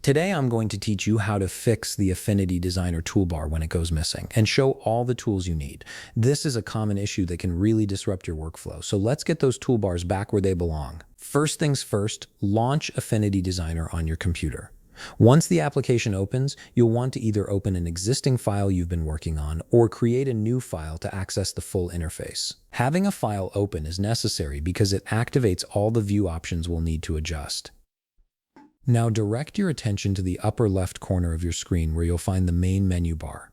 Today I'm going to teach you how to fix the Affinity Designer toolbar when it goes missing and show all the tools you need. This is a common issue that can really disrupt your workflow, so let's get those toolbars back where they belong. First things first, launch Affinity Designer on your computer. Once the application opens, you'll want to either open an existing file you've been working on or create a new file to access the full interface. Having a file open is necessary because it activates all the view options we'll need to adjust. Now direct your attention to the upper left corner of your screen where you'll find the main menu bar.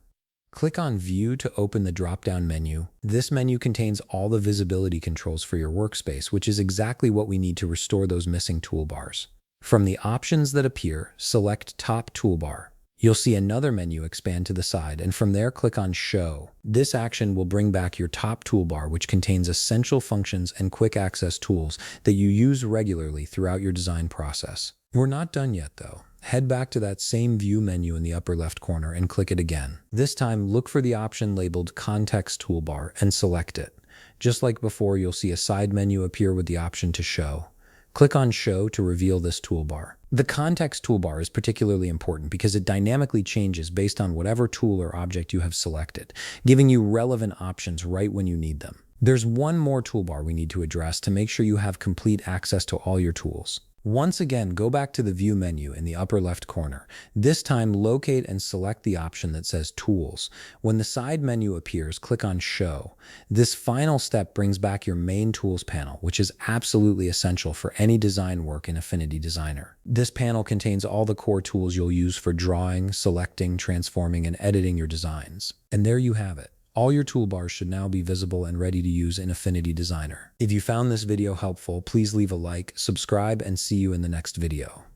Click on View to open the drop-down menu. This menu contains all the visibility controls for your workspace, which is exactly what we need to restore those missing toolbars. From the options that appear, select Top Toolbar. You'll see another menu expand to the side, and from there click on Show. This action will bring back your top toolbar, which contains essential functions and quick access tools that you use regularly throughout your design process. We're not done yet though. Head back to that same view menu in the upper left corner and click it again. This time, look for the option labeled Context Toolbar and select it. Just like before, you'll see a side menu appear with the option to Show. Click on Show to reveal this toolbar. The Context Toolbar is particularly important because it dynamically changes based on whatever tool or object you have selected, giving you relevant options right when you need them. There's one more toolbar we need to address to make sure you have complete access to all your tools. Once again, go back to the View menu in the upper left corner. This time, locate and select the option that says Tools. When the side menu appears, click on Show. This final step brings back your main Tools panel, which is absolutely essential for any design work in Affinity Designer. This panel contains all the core tools you'll use for drawing, selecting, transforming, and editing your designs. And there you have it. All your toolbars should now be visible and ready to use in Affinity Designer. If you found this video helpful, please leave a like, subscribe, and see you in the next video.